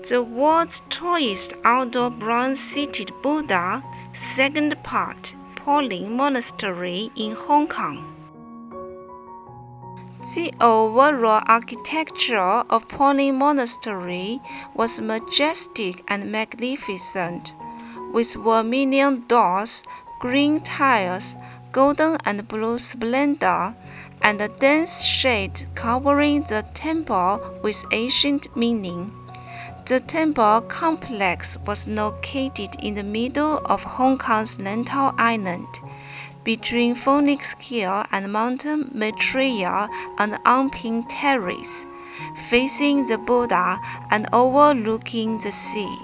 The world's tallest outdoor bronze-seated Buddha, second part, Po Lin Monastery in Hong Kong. The overall architecture of Po Lin Monastery was majestic and magnificent, with vermilion doors, green tiles, golden and blue splendor, and a dense shade covering the temple with ancient meaning. The temple complex was located in the middle of Hong Kong's Lantau Island, between Phoenix Hill and Mount Maitreya on the Ngong Ping terrace, facing the Buddha and overlooking the sea.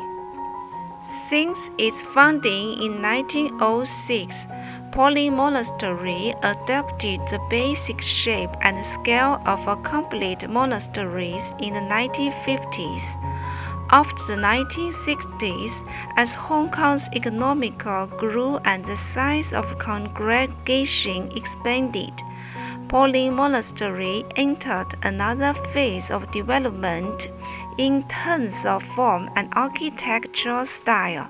Since its founding in 1906, Po Lin Monastery adopted the basic shape and scale of complete monasteries in the 1950s. After the 1960s, as Hong Kong's economic grew and the size of congregation expanded, Po Lin Monastery entered another phase of development in terms of form and architectural style.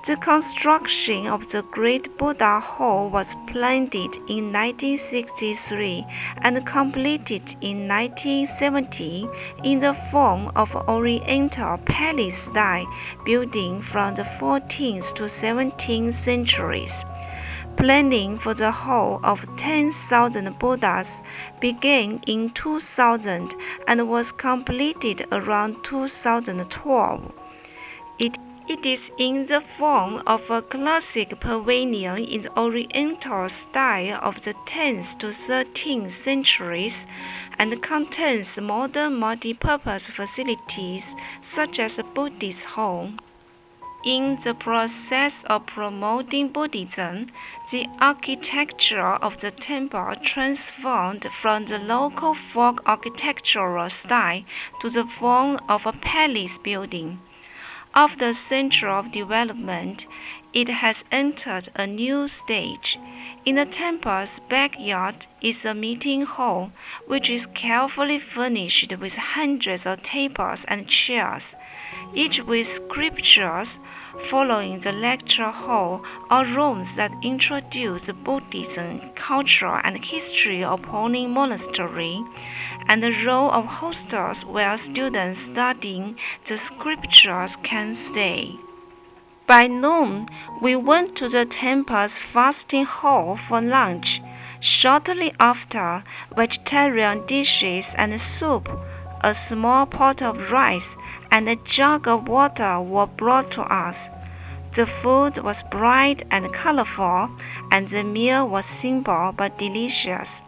The construction of the Great Buddha Hall was planned in 1963 and completed in 1970 in the form of Oriental palace-style building from the 14th to 17th centuries. Planning for the hall of 10,000 Buddhas began in 2000 and was completed around 2012. It is in the form of a classic pavilion in the Oriental style of the 10th to 13th centuries and contains modern multi-purpose facilities such as a Buddhist hall. In the process of promoting Buddhism, the architecture of the temple transformed from the local folk architectural style to the form of a palace building. After a century of development, it has entered a new stage. In the temple's backyard is a meeting hall, which is carefully furnished with hundreds of tables and chairs, each with scriptures. Following the lecture hall are rooms that introduce Buddhism, culture, and history of Po Lin Monastery, and the role of hostels where students studying the scriptures can stay. By noon, we went to the temple's fasting hall for lunch. Shortly after, vegetarian dishes and soup, a small pot of rice, and a jug of water were brought to us. The food was bright and colorful, and the meal was simple but delicious.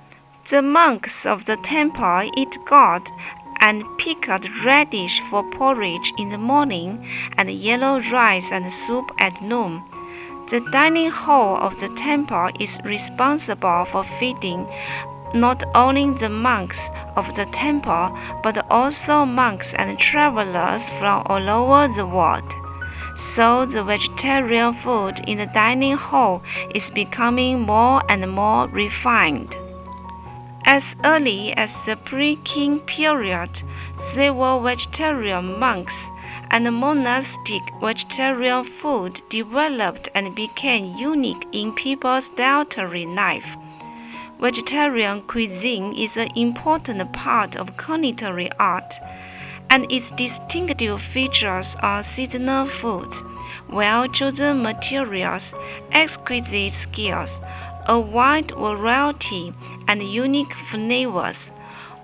The monks of the temple eat gourd and pickled radish for porridge in the morning, and yellow rice and soup at noon. The dining hall of the temple is responsible for feeding not only the monks of the temple, but also monks and travelers from all over the world. So the vegetarian food in the dining hall is becoming more and more refined. As early as the pre-Qing period, there were vegetarian monks, and monastic vegetarian food developed and became unique in people's dietary life. Vegetarian cuisine is an important part of culinary art, and its distinctive features are seasonal foods, well-chosen materials, exquisite skills, a wide variety, and unique flavors.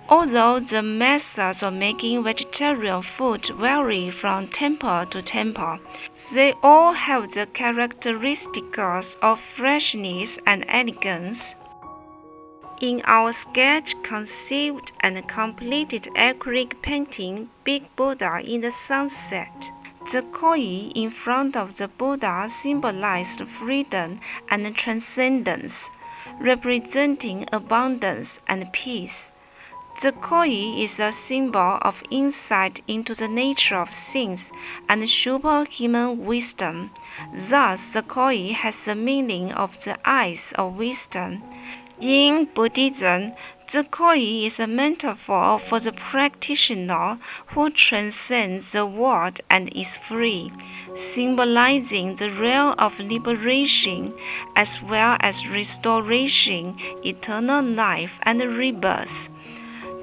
Although the methods of making vegetarian food vary from temple to temple, they all have the characteristics of freshness and elegance. In our sketch conceived and completed acrylic painting Big Buddha in the Sunset, the koi in front of the Buddha symbolized freedom and transcendence, representing abundance and peace. The koi is a symbol of insight into the nature of things and superhuman wisdom. Thus, the koi has the meaning of the eyes of wisdom. In Buddhism, The koi is a metaphor for the practitioner who transcends the world and is free, symbolizing the realm of liberation as well as restoration, eternal life, and rebirth.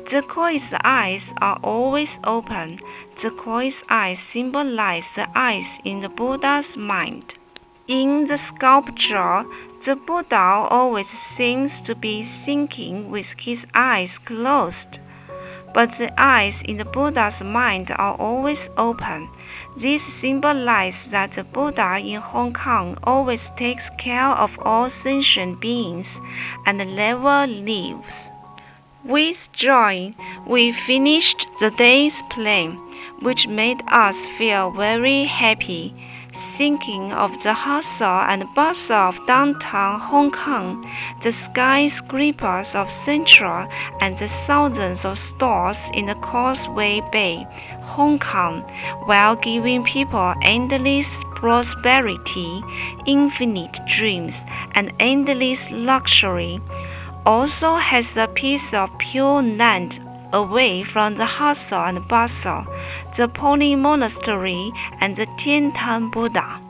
The koi's eyes are always open. The koi's eyes symbolize the eyes in the Buddha's mind. In the sculpture, the Buddha always seems to be thinking with his eyes closed, but the eyes in the Buddha's mind are always open. This symbolizes that the Buddha in Hong Kong always takes care of all sentient beings and never leaves. With joy, we finished the day's plan, which made us feel very happy. Thinking of the hustle and bustle of downtown Hong Kong, the skyscrapers of Central, and the thousands of stores in the Causeway Bay, Hong Kong, while giving people endless prosperity, infinite dreams, and endless luxury, also has a piece of pure land away from the hustle and bustle, the Po Lin Monastery and the Tian Buddha.